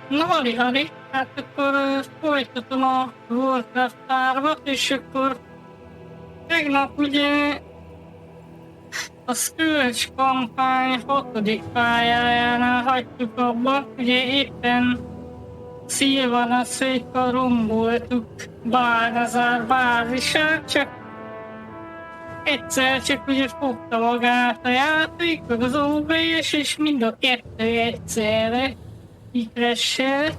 Na, Hari, hát akkor folytatom a Warcraft 3-at, és akkor tegnap ugye a Scourge kampány 6. pályájánál hagytuk abba, ugye éppen Sylvanas-ékkal romboltuk Balnazar bázisát, csak egyszer csak ugye fogta magát a játék, meg az OBS, és mind a kettő egyszerre kikressel.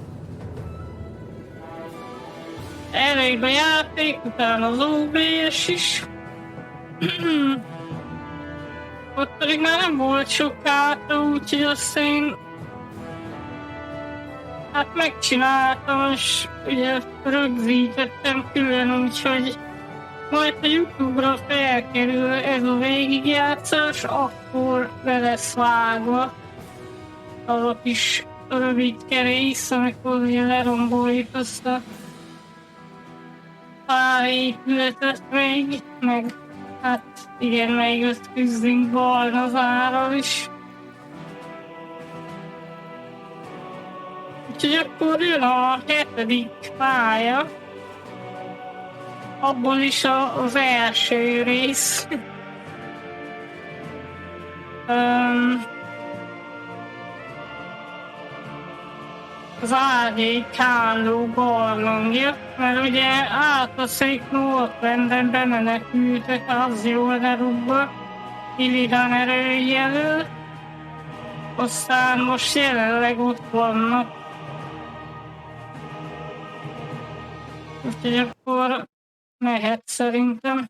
Elég a játék, utána az OBS is. Ott pedig már nem volt sok hátra, úgyhogy azt én hát megcsináltam, és ugye rögzítettem külön, úgyhogy majd a YouTube-ra felkerül ez a végigjátszás, akkor be lesz vágva az a kis rövid rész, amikor ugye leromboljuk azt a pár épületet még, meg hát igen, még ott küzdünk Balnazárral is. Úgyhogy akkor jön a 7. pálya, abból is az első rész. Az árnyékálló barlangja, mert ugye átaszék Northrenden bemenekültek Azjol-Nerubba, Illidan erői elől, aztán most jelenleg ott vannak. Úgyhogy akkor mehet szerintem.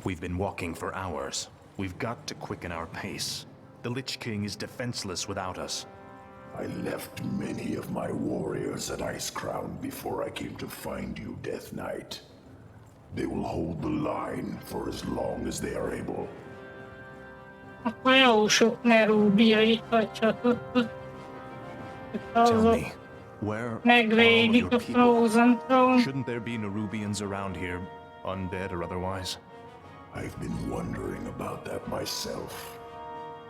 We've been walking for hours. We've got to quicken our pace. The Lich King is defenseless without us. I left many of my warriors at Icecrown before I came to find you, Death Knight. They will hold the line for as long as they are able. Akkor jó sok Nerubiait hagyhatott. Tell me, where megvédik are a your people? Frozen Throne. Shouldn't there be Nerubians around here, undead or otherwise? I've been wondering about that myself.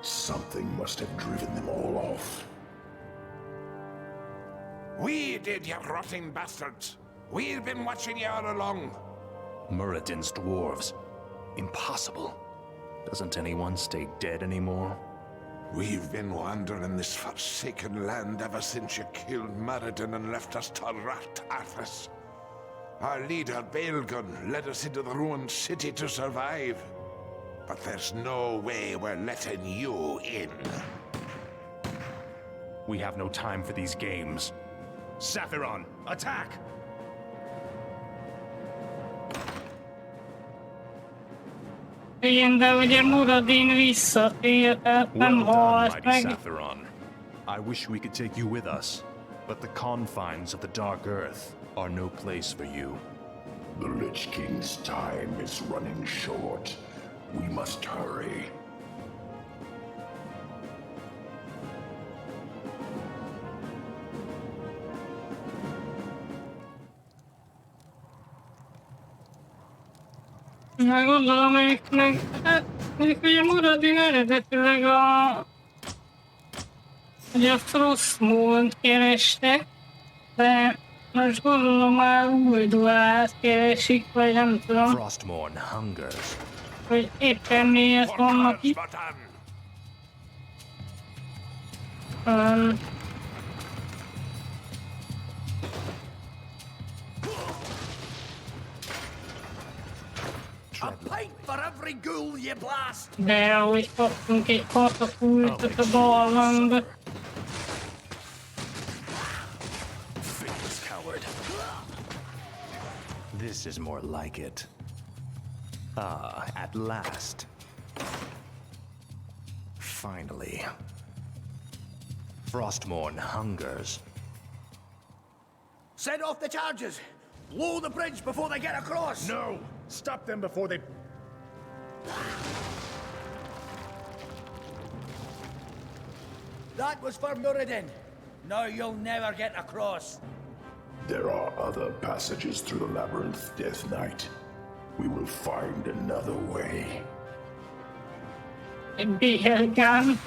Something must have driven them all off. We did, you rotting bastards! We've been watching you all along. Muradin's dwarves. Impossible. Doesn't anyone stay dead anymore? We've been wandering this forsaken land ever since you killed Muradin and left us to rot at us. Our leader, Baelgun, led us into the ruined city to survive. But there's no way we're letting you in. We have no time for these games. Saphiron, attack! Igen, de ugye Muradin visszatér, tehát nem Well done, halt mighty meg. Saphiron. I wish we could take you with us, but the confines of the Dark Earth are no place for you. The Lich King's time is running short. We must hurry. Na gondolom ők meg, hát ők ugye Muradin eredetileg ugye a Frostmourne-t kerestek, de most gondolom már Uldurát keresik, vagy nem tudom, Frostmourne hungers. hogy éppen miért vannak itt. A pint for every ghoul you blast! De ahogy kaptunk egy katapultot a barlangba. Faithless coward. This is more like it. Ah, at last. Finally. Frostmourne hungers. Set off the charges! Blow the bridge before they get across! No! Stop them before they... That was for Muradin. Now you'll never get across. There are other passages through the labyrinth, Death Knight. We will find another way. Beer gun.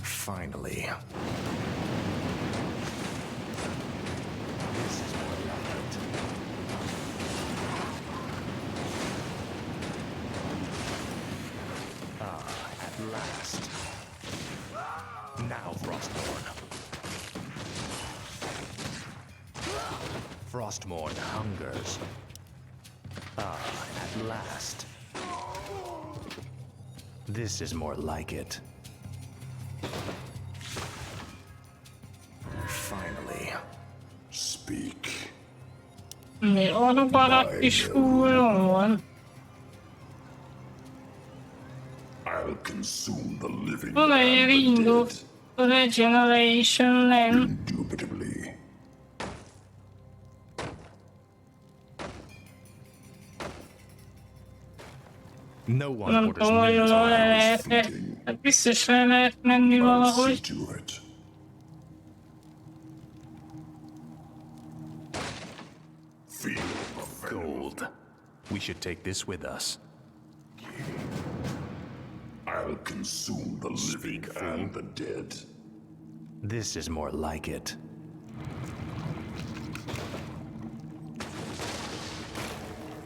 Finally. This is more like it. At last. Now, Frostmourne. Frostmourne hungers. At last. This is more like it. Finally. Speak. Mi odabarat is újra van. I'll consume the living Van egy and ring the of dead. regeneration, nem? Indubitably. No one Nem orders tudom, me hogy to le lehet-e. Hát biztos le lehet menni I'll see valahogy. to it. Feel the venom. gold. We should take this with us. I'll consume the living fool. and the dead. This is more like it.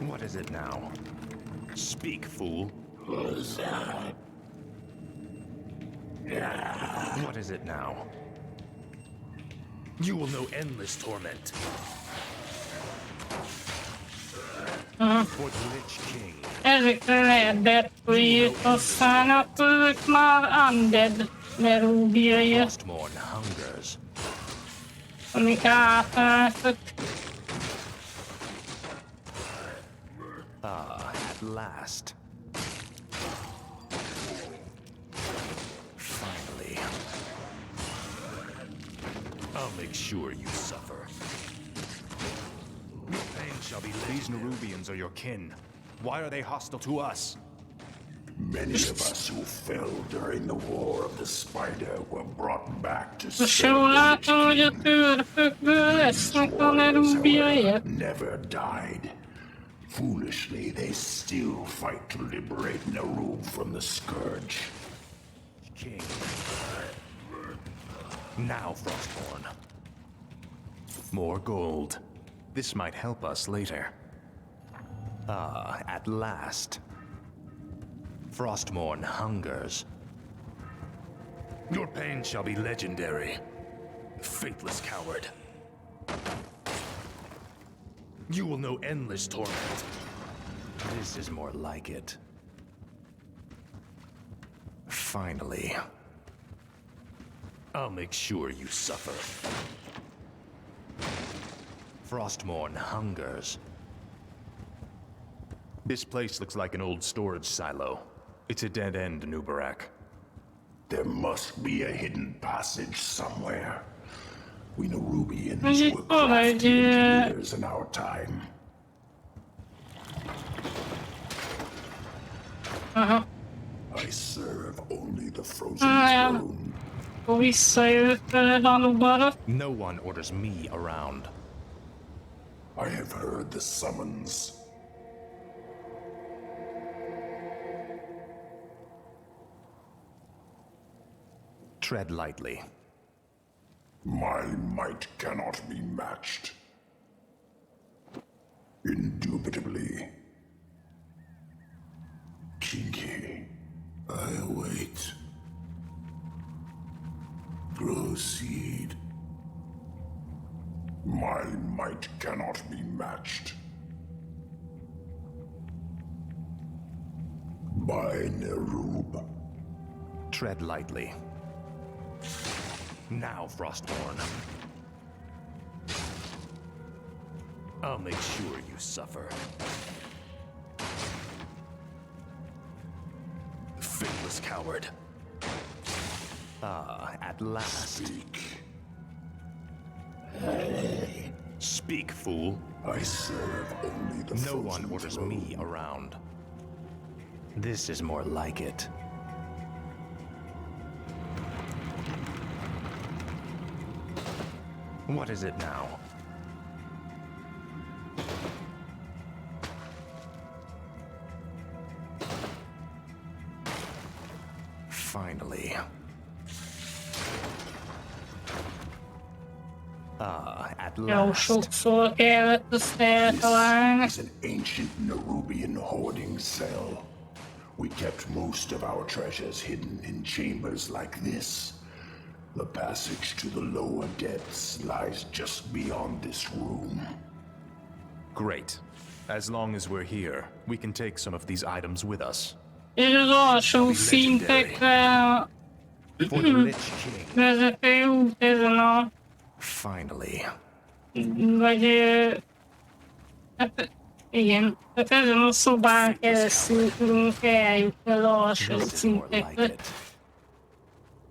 What is it now? Speak, fool. What is it now? You will know endless torment. For the Lich King. Ezekre lehet deathblade, aztán attól ők már undead lerúbjai, Frostmourne hungers. amik átálltak. At last. Finally. I'll make sure you suffer. Your pain shall be These Nerubians are your kin. Why are they hostile to us? Many of us who fell during the War of the Spider were brought back to Most serve jól the látom, hogy a Lich King. törpökből lesznek a Warriors, lerúbjai. however, never died. Foolishly, they still fight to liberate Nerub from the Scourge. King. Now, Frostmourne. More gold. This might help us later. At last. Frostmourne hungers. Your pain shall be legendary. Faithless coward. You will know endless torment. This is more like it. Finally. I'll make sure you suffer. Frostmourne hungers. This place looks like an old storage silo. It's a dead end, Nubarak. There must be a hidden passage somewhere. We Nerubians Mondjuk were van egy crafty engineers in our time. Aha, I serve only the frozen ja. throne. Akkor visszajött Hanubara. No one orders me around. I have heard the summons. Tread lightly. My might cannot be matched. Indubitably. Kinky, I await. Proceed. My might cannot be matched. By Nerub. Tread lightly. Now, Frostmourne. I'll make sure you suffer. Faithless coward. At last. Speak. Speak, fool. I serve only the No frozen one orders throne. me around. This is more like it. What is it now? Finally. At Jó last. sokszor kellett azt eltalálni. This is an ancient Nerubian hoarding cell. We kept most of our treasures hidden in chambers like this. The passage to the lower depths lies just beyond this room. Great. As long as we're here, we can take some of these items with us. És az alsó szintekre For the Lich King. vezető út ezen a... Finally. Vagy... Hát igen, tehát ezen a szobán keresztül tudunk eljutni az alsó This is more like szintekre. it.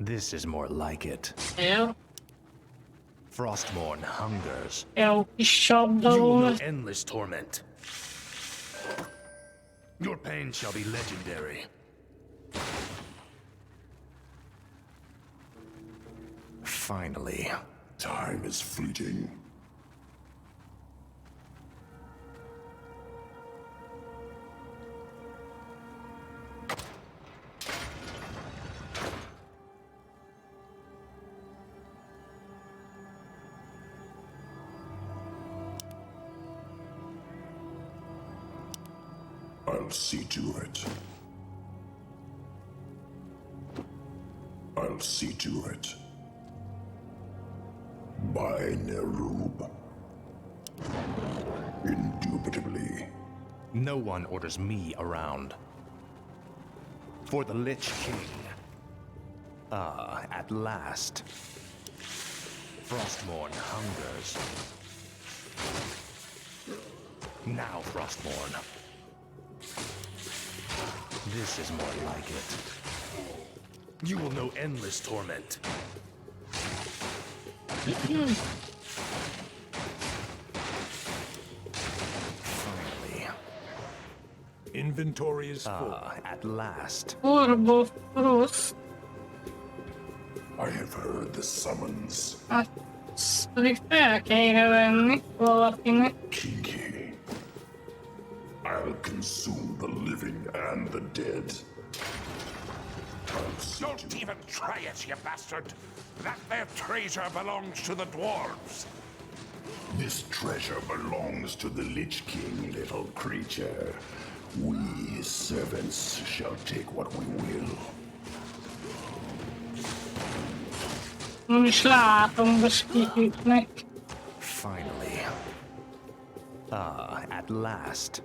This is more like it. Jó, Frostmourne hungers. jó kis csapda You will know volt. endless torment. Your pain shall be legendary. Finally. Time is fleeting. I'll see to it. I'll see to it. By Nerub. Indubitably. No one orders me around. For the Lich King. At last. Frostmourne hungers. Now, Frostmourne. This is more like it. You will know endless torment. Finally. Inventory is full. At last. Orbo rossz. I have heard the summons. Hát, ezt pedig fel kéne venni valakinek. Kinky. I'll consume the living and the dead. I'll see Don't to even try it, you bastard! That there treasure belongs to the dwarves! This treasure belongs to the Lich King, little creature. We, his servants, shall take what we will. Nem is látom, most kiküknek. Finally. At last.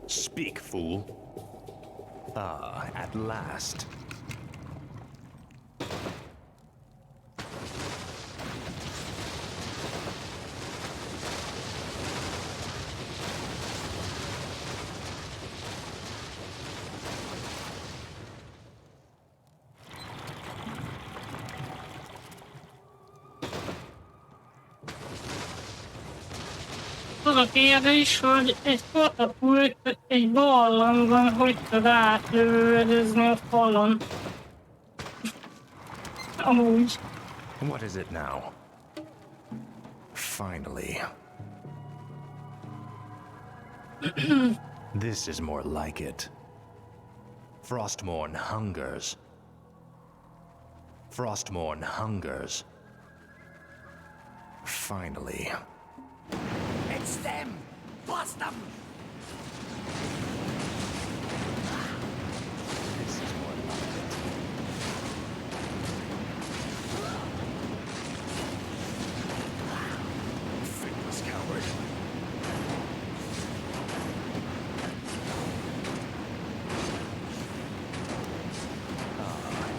Speak, fool. At last. Az a kérdés, hogy egy katapult egy barlangban hogy tud átlövöldözni a falon. Amúgy. What is it now? Finally. This is more like it. Frostmourne hungers. Frostmourne hungers. Finally. It's them! Bust them! This is more like it. Thinkless coward.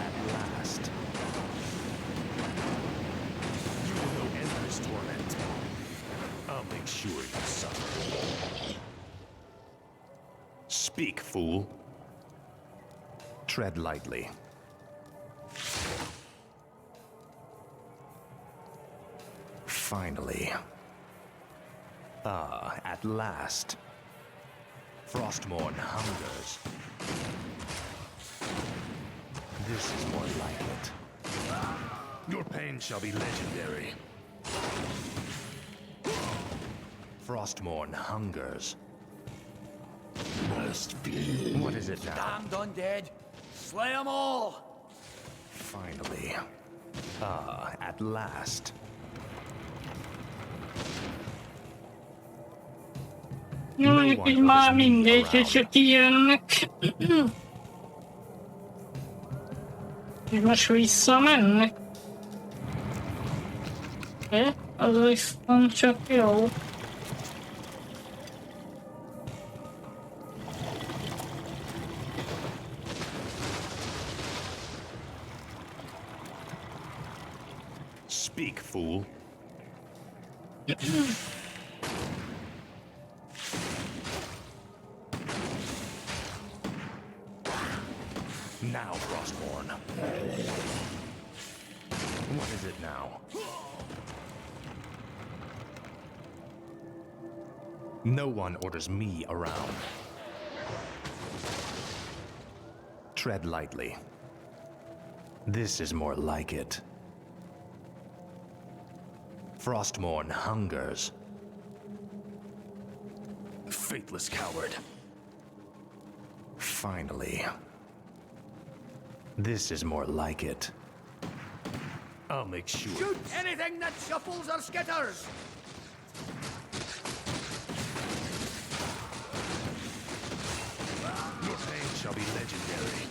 At last. You will know endless torment. I'll make sure you suffer. Speak, fool. Tread lightly. Finally. At last. Frostmourne hungers. This is more like it. Your pain shall be legendary. Frostmourne hungers. Must be. What is it now? Damned undead. Slay them all. Finally. Ah, at last. Mondjuk így már mindegy, hogy csak kijönnek. És most visszamennek. Az viszont csak jó. Speak, fool. Now, Frostmourne. What is it now? No one orders me around. Tread lightly. This is more like it. Frostmourne hungers. Faithless coward. Finally. This is more like it. I'll make sure. Shoot anything that shuffles or skitters. Your pain shall be legendary.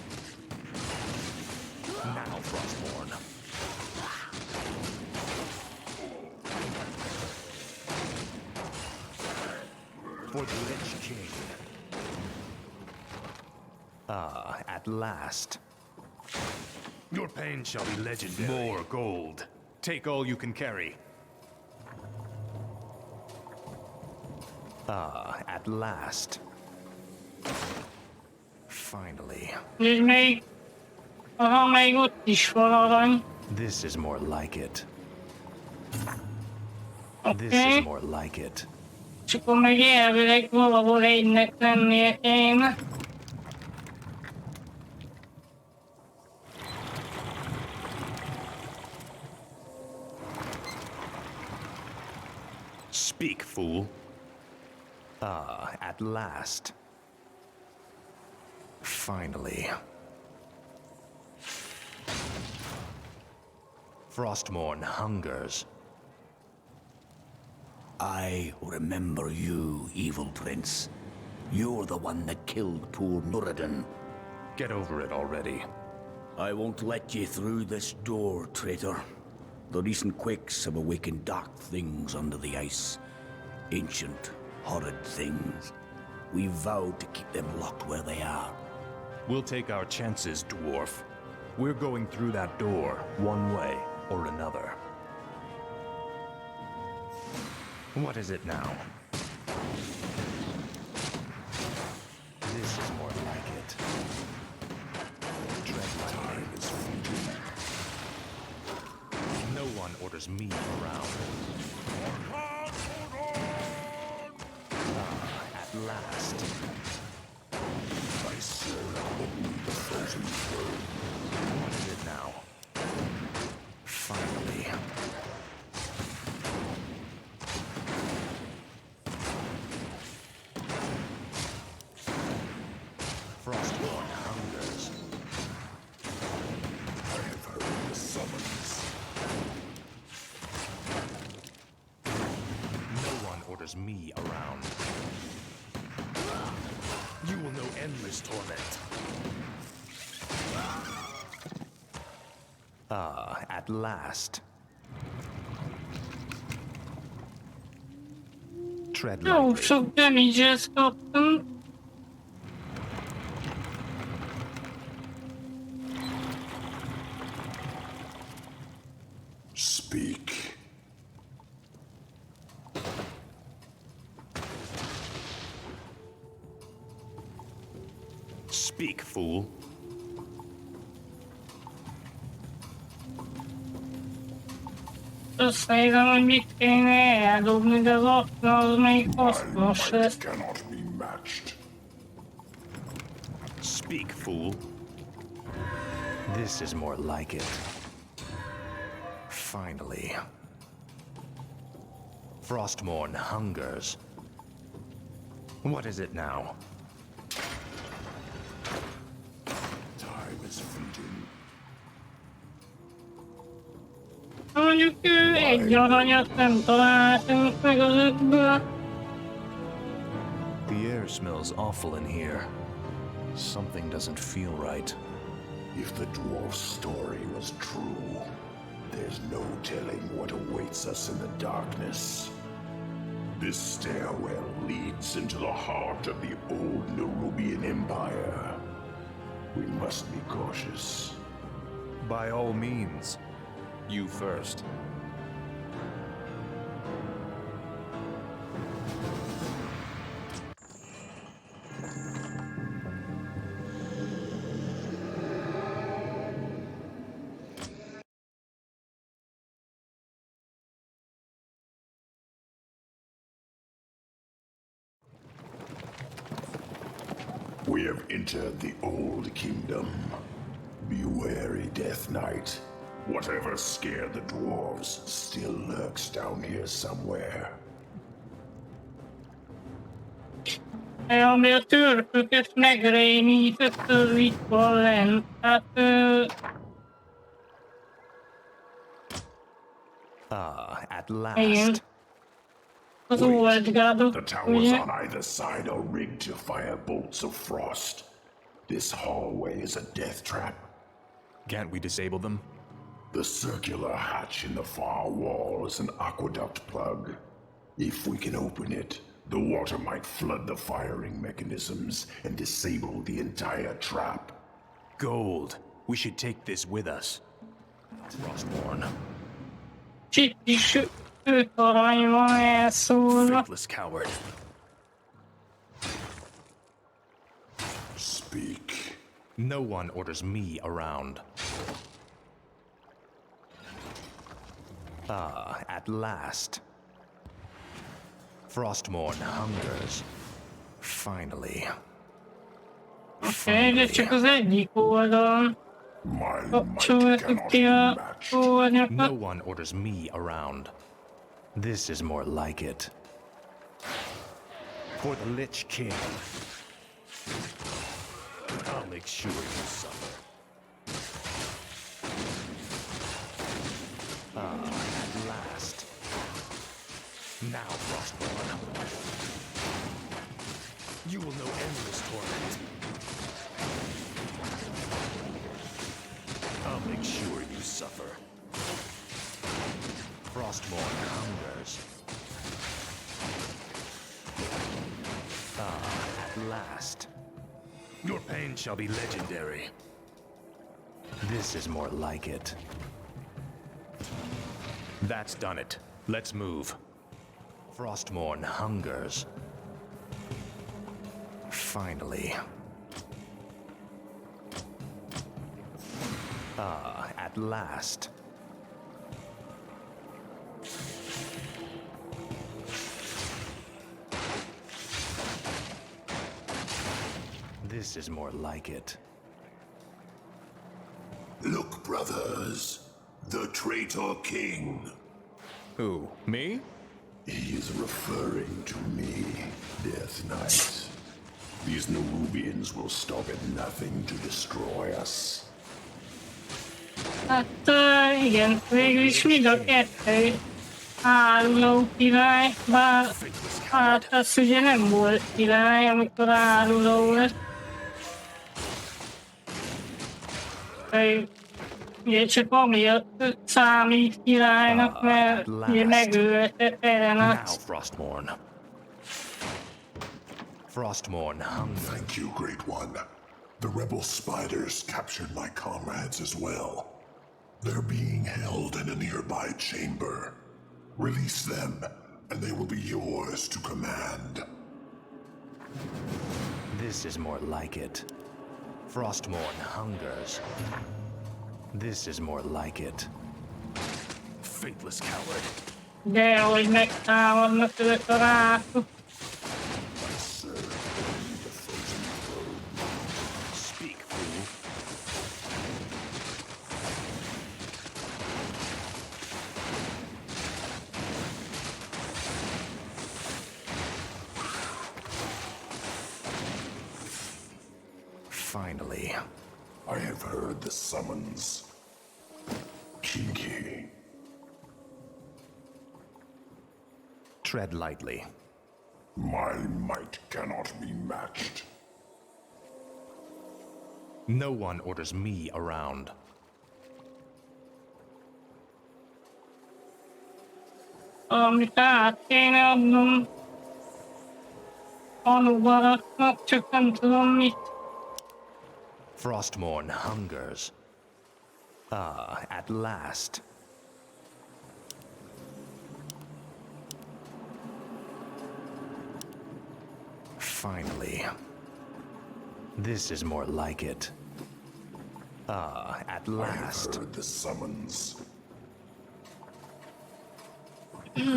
Now, Frostmourne. For the Lich King. Ah, at last. Your pain shall be legendary. More gold. Take all you can carry. Ah, at last. Finally. És még... Aha, még ott is van arany. This is more like it. This Oké. is more like it. És akkor meg elvileg valahol egynek lennie kéne. Speak, fool. Ah, at last. Finally. Frostmourne hungers. I remember you, evil prince. You're the one that killed poor Nuradin. Get over it already. I won't let you through this door, traitor. The recent quakes have awakened dark things under the ice. Ancient, horrid things. We vowed to keep them locked where they are. We'll take our chances, dwarf. We're going through that door, one way or another. What is it now? This is more like it. Tread lightly. No one orders me around. Ah, at last. I saw only the frozen bird. What is it now? Finally. Frostmourne hungers. I have heard the summons. No one orders me around. You will know endless torment. Ah, at last. Tread Jó, lightly. sok damage-et kaptam. Speak. Speak, fool. Azt nézem, hogy mit kéne eldobni, de az akna az még My hasznos lesz. might cannot be matched. Speak, fool. This is more like it. Finally. Frostmourne hungers. What is it now? Time is fleeting. Mondjuk egy aranyat nem találtunk meg az ötből. The air smells awful in here. Something doesn't feel right. If the dwarf's story was true, there's no telling what awaits us in the darkness. This stairwell leads into the heart of the old Nerubian Empire. We must be cautious. By all means. You first. We have entered the old kingdom. Be wary, Death Knight. Whatever scared the dwarves still lurks down here somewhere. Ami a törpöket megrémítette itt van lent. Hát At last. igen. Az oldgádok, The towers ugye? on either side are rigged to fire bolts of frost. This hallway is a death trap. Can't we disable them? The circular hatch in the far wall is an aqueduct plug. If we can open it, the water might flood the firing mechanisms and disable the entire trap. Gold. We should take this with us. Frostborn. Itt is 5 arany van elszólva. Faithless coward. Speak. No one orders me around. At last. Frostmourne hungers. Finally. Oké, de csak az egyik oldalon. My might Kapcsoltuk ki cannot a be matched. No oldalakat. one orders me around. This is more like it. For the Lich King. I'll make sure you suffer. At last. Now, Frostborn. You will know endless torment. I'll make sure you suffer. Frostborn hungers. At last. Your pain shall be legendary. This is more like it. That's done it. Let's move. Frostmourne hungers. Finally. At last. This is more like it. Look, brothers. The traitor king. Who? Me? He is referring to me, Death Knight. These Nerubians will stop at nothing to destroy us. Hát igen, végül is mind a kettő áruló király, bár hát az ugye nem volt király, amikor áruló volt. Ugye csak amiatt számít királynak, mert ugye megölte Now, Erenat. Frostmourne. Frostmourne hungers. Thank you, Great One. The rebel spiders captured my comrades as well. They're being held in a nearby chamber. Release them, and they will be yours to command. This is more like it. Frostmourne hungers. This is more like it. Faithless coward. De hogy megtámadnak ezek a rákok. Speak, fool. Finally. I have heard the summons. Kinky. Tread lightly. My might cannot be matched. No one orders me around. Amit át kéne adnom alubaraknak, csak nem tudom mit. Frostmourne hungers. Ah, at last. Finally. This is more like it. Ah, at I have last. heard the summons.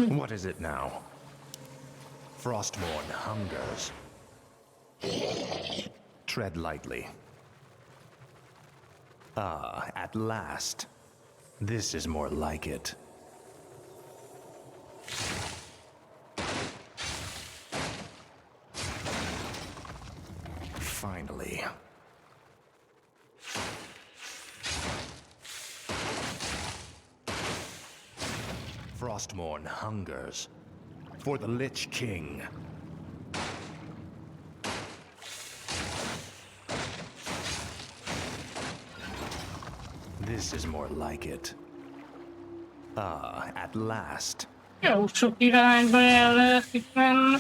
What is it now? Frostmourne hungers. Tread lightly. Ah, at last. This is more like it. Finally. Frostmourne hungers for the Lich King. This is more like it. Ah, at last. Jó sok irányba el lehet itt menni.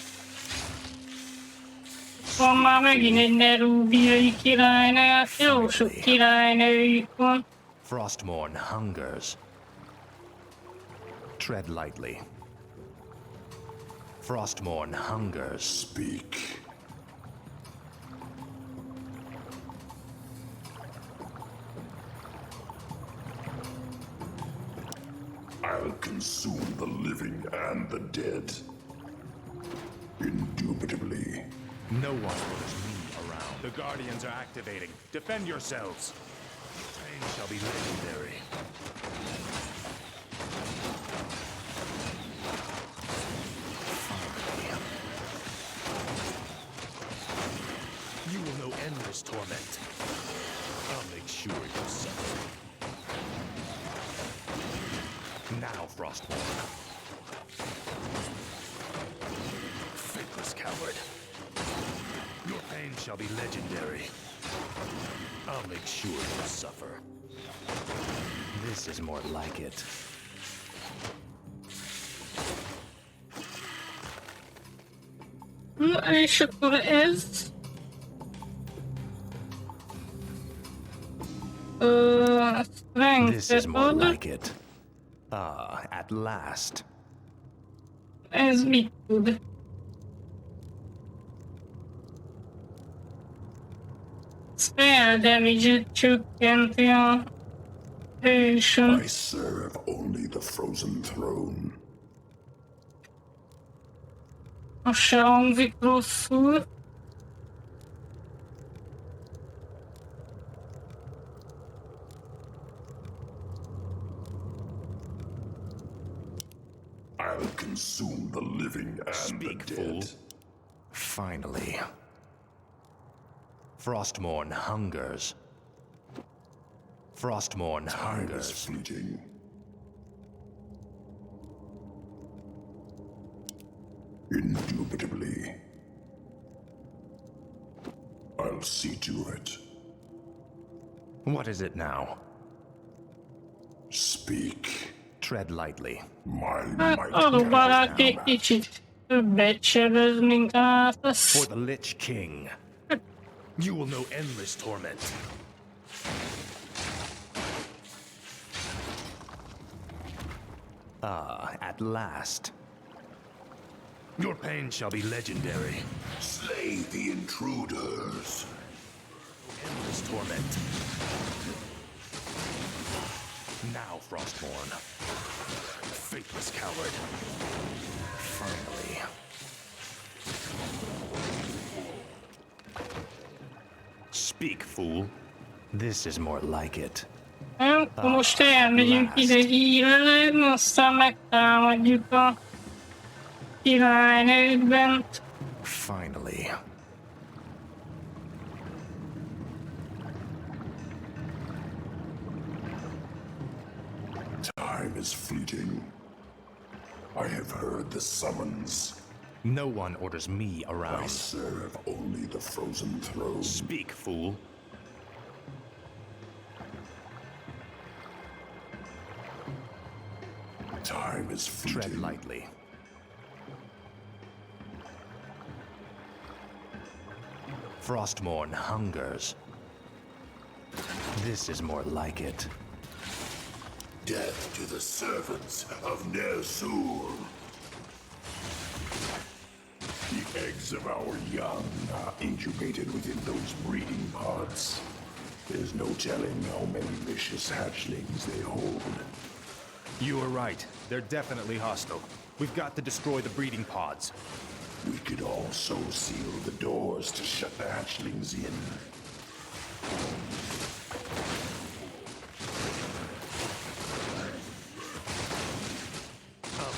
Van már megint egy nerubiai királynő, jó sok királynőjük van. Frostmourne hungers. Tread lightly. Frostmourne hungers. Speak. I'll consume the living and the dead. Indubitably. No one orders me around. The Guardians are activating. Defend yourselves. Pain shall be legendary. You will know endless torment. I'll make sure you suffer. Now, Frostmourne. Faithless coward. Your pain shall be legendary. I'll make sure you suffer. This is more like it. És akkor ez... This is more like it. Ah, at last. Ez mit tud? Spell damage-et csökkenti a hősön. I serve only the frozen throne. Az se hangzik rosszul. I'll consume the living and Speak, the fool. dead. Finally. Frostmourne hungers. Frostmourne Time is hungers. fleeting. Indubitably. I'll see to it. What is it now? Speak. Tread lightly. My Hát might alubarák cannot egy be kicsit többet sebez, mint For átesz. the Lich King. You will know endless torment. Ah, at last. Your pain shall be legendary. slay the intruders. Endless torment. Now, Frostmourne. Faithless coward. Finally. Speak, fool. This is more like it. Nem, akkor most elmegyünk ide hírelődni, aztán megtámadjuk a királynőt bent. Finally. Time is fleeting. I have heard the summons. No one orders me I around. serve only the frozen throne. Speak, fool. Time is fleeting. Tread lightly. Frostmourne hungers. This is more like it. Death to the servants of Ner'zhul. The eggs of our young are incubated within those breeding pods. There's no telling how many vicious hatchlings they hold. You were right. They're definitely hostile. We've got to destroy the breeding pods. We could also seal the doors to shut the hatchlings in.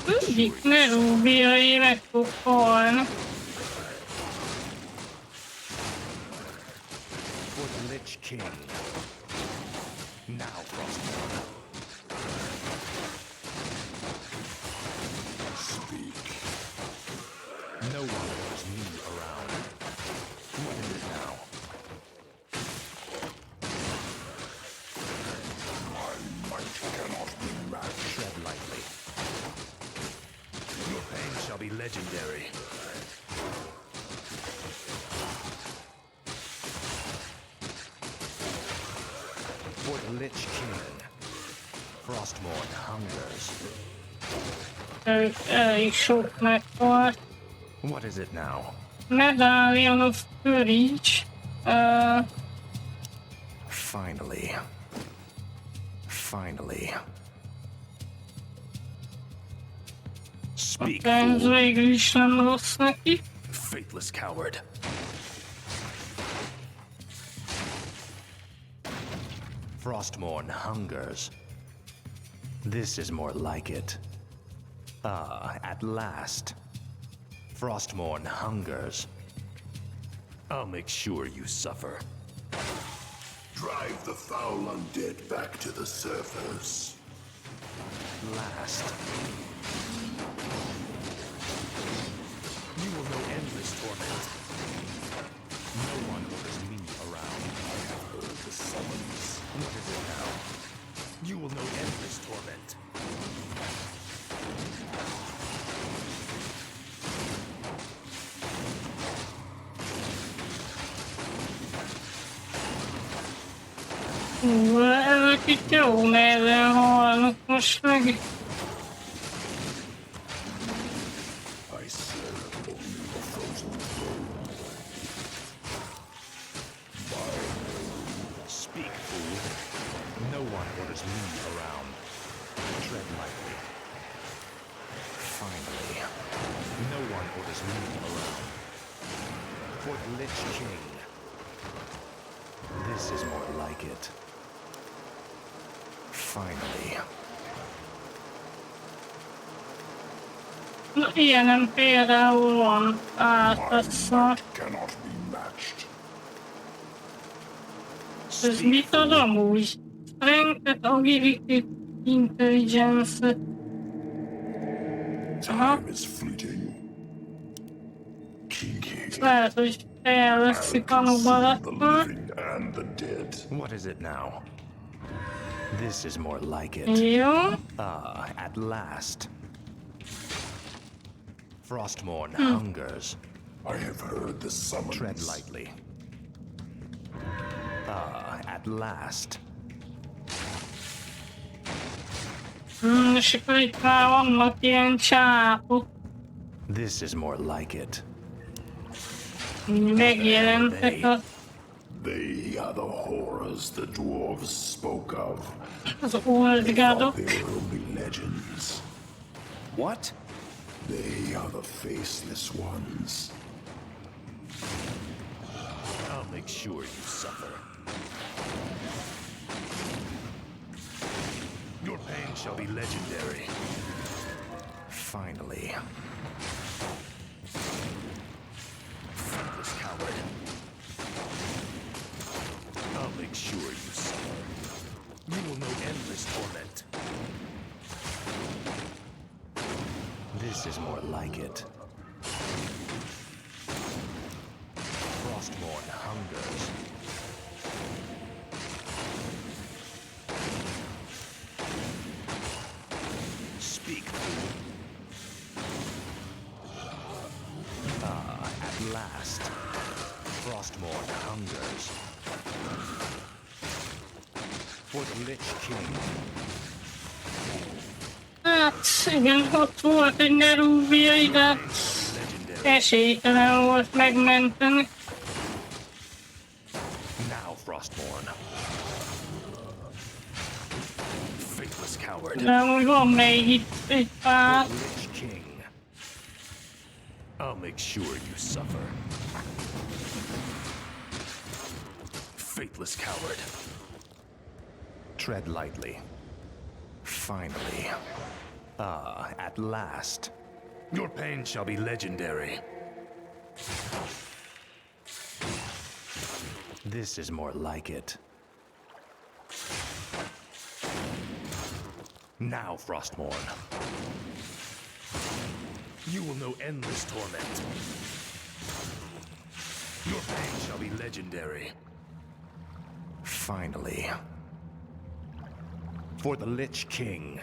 Egyik Nerúbiai meg fog halni. For the Lich King. Now, Frostmourne. Speak. No one orders me around. What is it now? My might cannot be matched. Tread lightly. Your pain shall be legendary. For the Lich King. Frostmourne hungers. Elég sok meghalt. What is it now? Medallion of Courage. Finally. Finally. Speak, Ez fool. végül is nem rossz neki. Faithless coward. Frostmourne hungers. This is more like it. Ah, at last. Frostmourne hungers. I'll make sure you suffer. Drive the foul undead back to the surface. Last. You will know endless torment. No one orders me around. I have heard the summons. What is it now? You will know endless torment. Ezek itt jó nehezen halnak most meg. I serve only the frozen throne. Speak, fool. No one orders me around. Tread lightly. Finally. No one orders me around. For the Lich King. This is more like it. Finally. Na, ilyenem például van átadszal. Cannot be matched. Ez mit ad amúgy? Strength, agility, intelligence. Aha, Time is fleeting. Kinky. lehet, hogy felveszik a The nubarattal. living and the dead. What is it now? This is more like it. Jó. Ah, at last. Frostmourne hungers. I have heard the summons. Tread lightly. Ah, at last. És akkor itt már vannak ilyen csápok. This is more like it. Megjelentek They are the horrors the dwarves spoke of. az old Thought godok. they were only legends. What? They are the faceless ones. I'll make sure you suffer. Your pain shall be legendary. Finally. Faithless coward. I'll make sure you suffer. You will know endless torment. This is more like it. Frostmourne hungers. Speak. Ah, at last. Frostmourne hungers. For the Lich King. Hát igen, ott volt egy Nerubia, de esélytelen volt megmenteni. Now, Frostmourne. Faithless coward. De amúgy van még itt egy pár. Lich King. I'll make sure you suffer. Faithless coward. Tread lightly. Finally. Ah, at last. Your pain shall be legendary. This is more like it. Now, Frostmourne. You will know endless torment. Your pain shall be legendary. Finally. For the Lich King.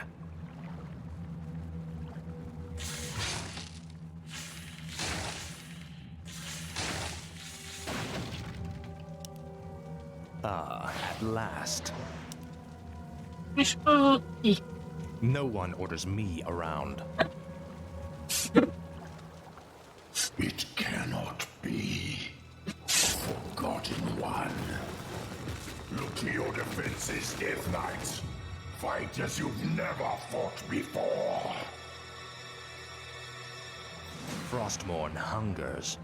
Ah, at last. És ott ki. No one orders me around. It cannot be. Forgotten one. Look to your defenses, Death Knight. Fight as you've never fought before. Frostmourne hungers.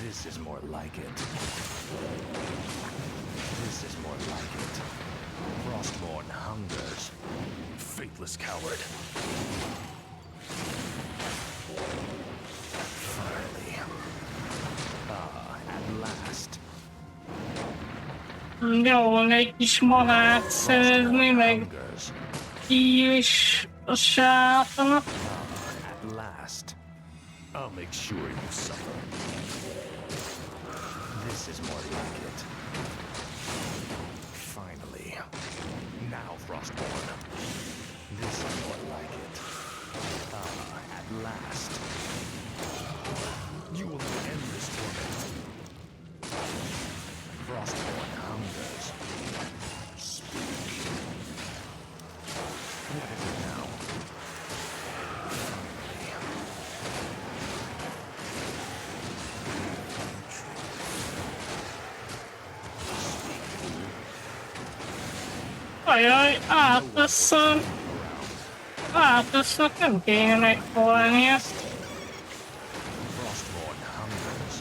This is more like it. This is more like it. Frostmourne hungers. Faithless coward. Finally. Ah, at last. Jó, egy kis mahát szerezni, meg Hungers. is a sátomat. At last. I'll make sure you suffer. This is more like it. Finally. Now, Frostmourne. This is more like it. Ah, at last. You will know endless torment. Frostmourne hungers. Speak. What is it now? Ajaj, átlasszak, nem kéne meghalni ezt. Frostmourne hungers.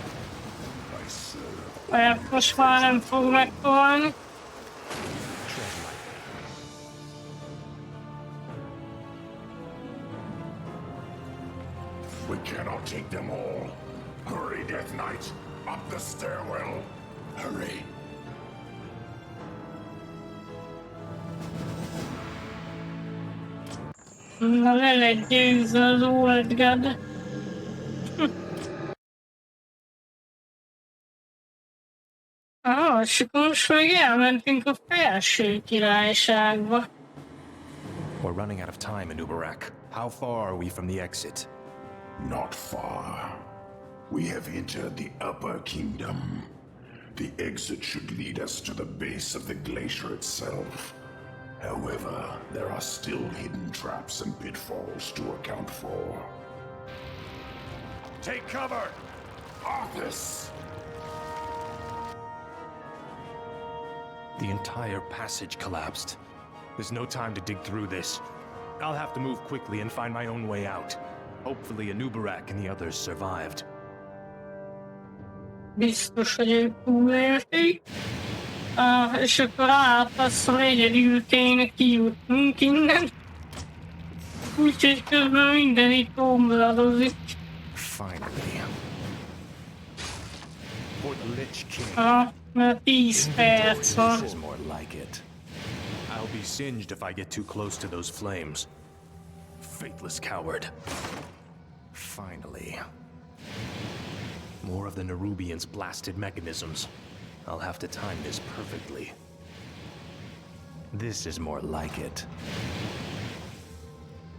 Mert most már nem fog meghalni. We cannot take them all. Hurry, Death Knight. Up the stairwell. Hurry. Na le lett győzve az Old God. És akkor most meg elmentünk a felső királyságba. We're running out of time in Uberak. How far are we from the exit? Not far. We have entered the Upper Kingdom. The exit should lead us to the base of the glacier itself. However, there are still hidden traps and pitfalls to account for. Take cover! Arthas! The entire passage collapsed. There's no time to dig through this. I'll have to move quickly and find my own way out. Hopefully Anubarak and the others survived. Biztos, hogy ők túlélték. És akkor átasszal egyedül kéne kijutnunk innen. Úgyhogy közben minden itt omladozik. Finally. For the Lich King. Mert 10 perc van. This is more like it. I'll be singed if I get too close to those flames. Faithless coward. Finally. More of the Nerubians' blasted mechanisms. I'll have to time this perfectly. This is more like it.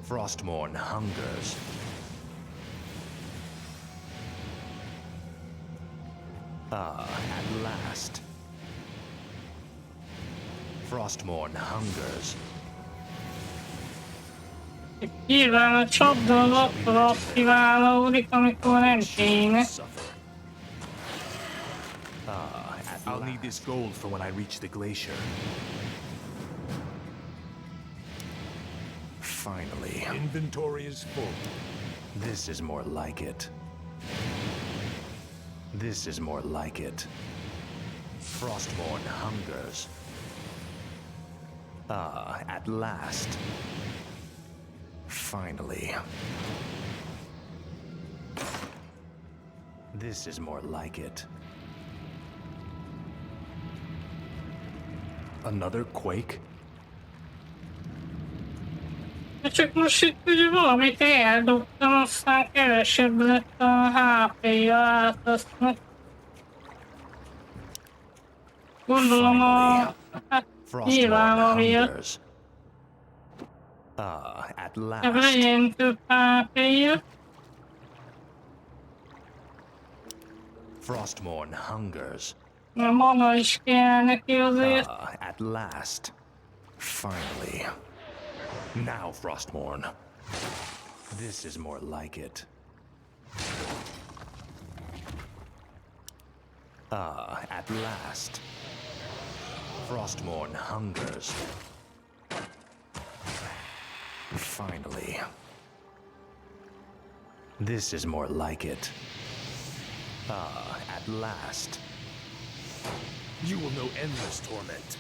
Frostmourne hungers. Ah, at last. Frostmourne hungers. Nyilván a csapda az akkor aktiválódik, amikor nem kéne. I'll need this gold for when I reach the glacier. Finally. Inventory is full. This is more like it. This is more like it. Frostmourne hungers. Ah, at last. Finally. This is more like it. Another quake? Csak most itt ugye valamit eldobtam, aztán kevesebb lett a HP-ja átasztnak. Gondolom hát nyilván amiatt. At last. Legyen több HP-ja. Frostmourne hungers. A mana is kell neki azért. At last. Finally. Now, Frostmourne. This is more like it. At last. Frostmourne hungers. Finally. This is more like it. At last. You will know endless torment.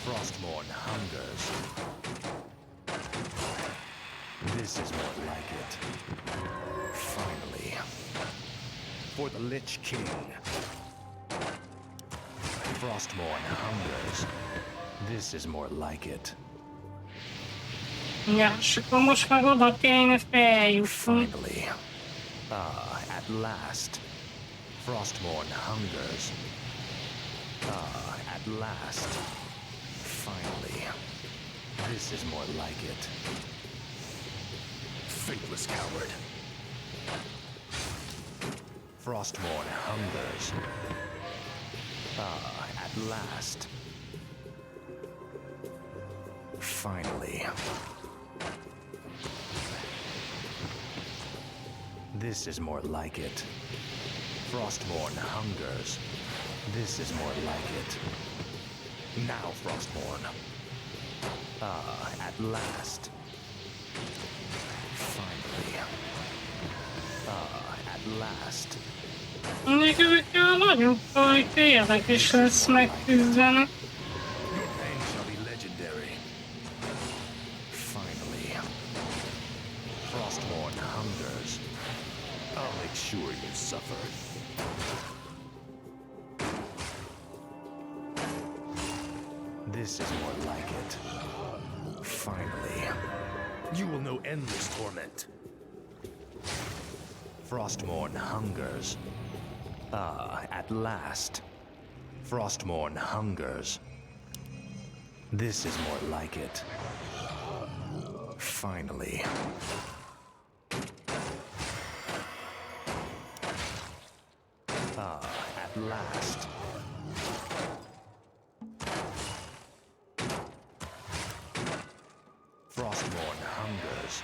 Frostmourne hungers. This is more like it. Finally. For the Lich King. Frostmourne hungers. This is more like it. Ja, és akkor most meg oda kéne feljutni. Finally. At last. Frostmourne hungers. At last. Finally. This is more like it. Faithless coward. Frostmourne hungers. At last. Finally. This is more like it. Frostmourne hungers. This is more like it. Now, Frostmourne. At last. Finally. At last. Nekünk nagyon folyt érdekes lesz megküzdeni. Your pain shall be legendary. Finally. Frostmourne hungers. I'll make sure you suffer. This is more like it. Finally. You will know endless torment. Frostmourne hungers. At last. Frostmourne hungers. This is more like it. Finally. At last. Frostmourne hungers.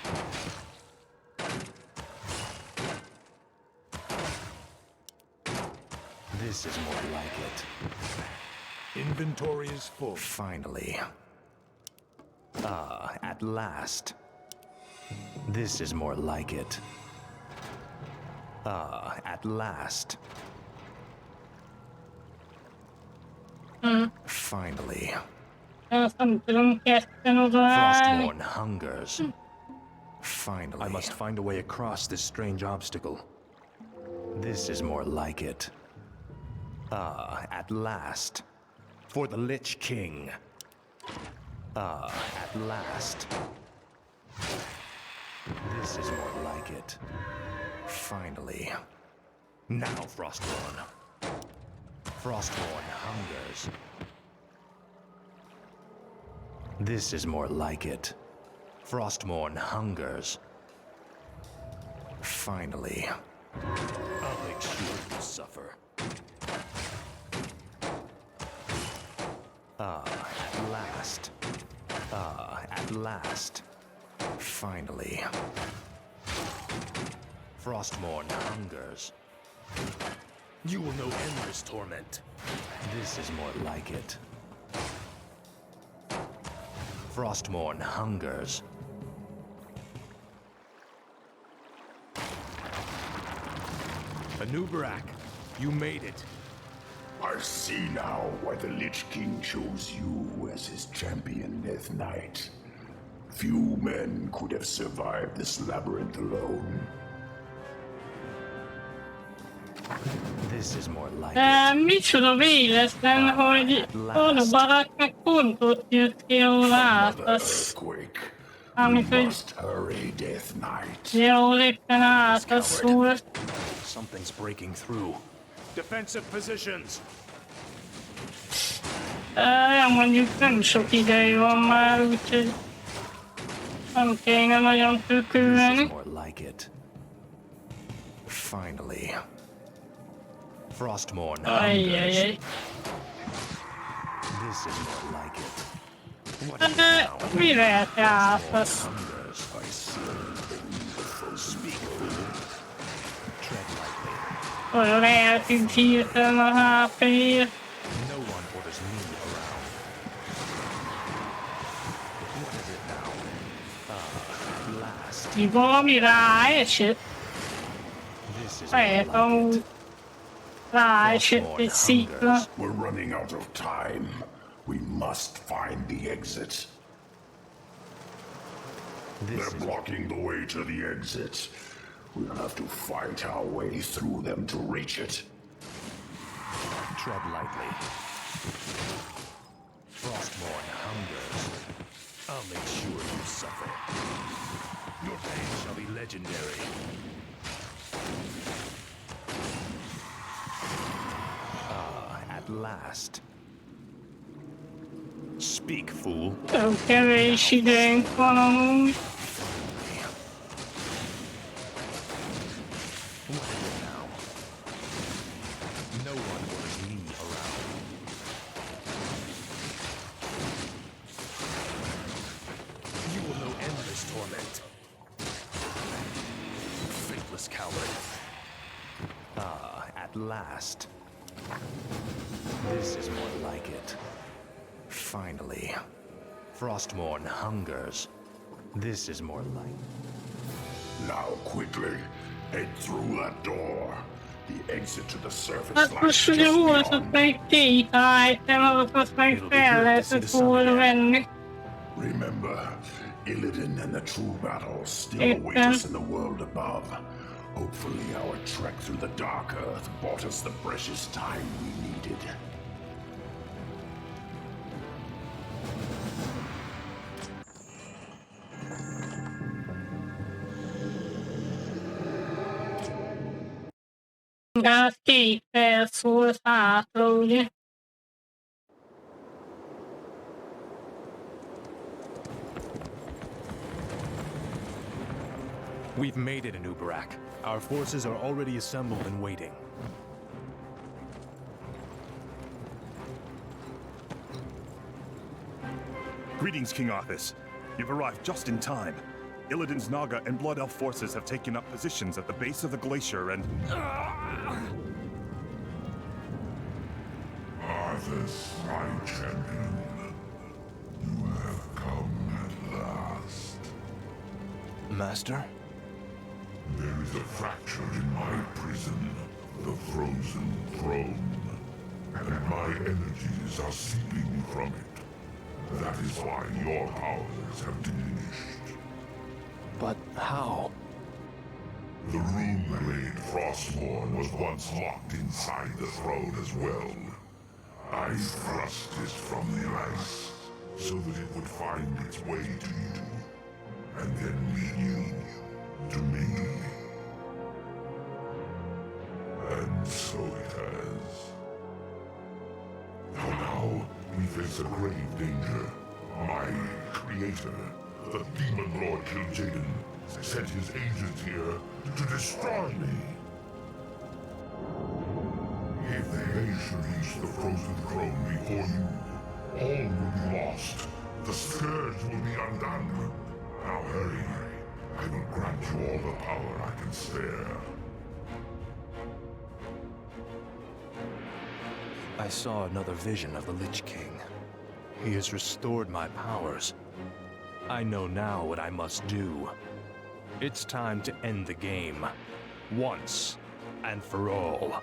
This is more like it. Inventory is full. Finally. At last. This is more like it. At last. Finally. Nem tudom ketten odaállni. Frostmourne hungers. Finally. I must find a way across this strange obstacle. This is more like it. At last. For the Lich King. At last. This is more like it. Finally. Now, Frostborn. Frostborn hungers. This is more like it. Frostborn hungers. Finally. I'll make sure you suffer. At last. At last. Finally. Frostborn hungers. You will know endless torment. This is more like it. Frostborn hungers. Anubarak, you made it. I see now why the Lich King chose you as his champion, Death Knight. Few men could have survived this labyrinth alone. This is more like it. Micsoda véletlen, hogy Anubaraknak pont ott jött ki, ahol állt, az... Amit, hogy jól éppen állt, az szólt. Something's breaking through. Defensive positions. Mondjuk nem sok ideje van már, úgyhogy nem kéne nagyon tükülni. More like it. Finally. Frostborn hungers. This is more like it. What is it now? Mire játsz? Hungers. Speak, fool. Tread lightly. Olyan eltűnt hirtelen a HP-je. No one orders me around. What is it now? At last. Valami ráesett. This is Lehet, more like amúgy it. ráesett egy szikra. We're running out of time. We must find the exit. They're blocking the way to the exit. We'll have to fight our way through them to reach it. Tread lightly. Frostborn hungers. I'll make sure you suffer. Your pain shall be legendary. At last. Speak, fool. Tök kevés időnk van amúgy. What is it now? No one orders me around. You will know endless torment. Faithless coward. At last. This is more like it. Finally. Frostborn hungers. This is more like... Now quickly, head through that door. The exit to the surface Hát lies most just ugye volt ott beyond. meg két item, azokat meg fel lehetett volna venni. Remember, Illidan and the true battle still await us in the world above. Hopefully our trek through the dark earth bought us the precious time we needed. Hát két perc volt hátra, ugye? We've made it, Anubarak. Our forces are already assembled and waiting. Greetings, King Arthas. You've arrived just in time. Illidan's Naga and Blood Elf forces have taken up positions at the base of the glacier and... Arthas, my champion, you have come at last. Master? There is a fracture in my prison, the frozen throne, and my energies are seeping from it. That is why your powers have diminished. But how? The rune blade Frostborn was once locked inside the throne as well. I thrust it from the ice, so that it would find its way to you. and then lead you to me. And so it has. For now, we face a grave danger. My creator, the Demon Lord Kil'jaeden, sent his agents here to destroy me. If they should reach the frozen throne before you, all will be lost. The Scourge will be undone. Now hurry. I will grant you all the power I can spare. I saw another vision of the Lich King. He has restored my powers. I know now what I must do. It's time to end the game. Once and for all.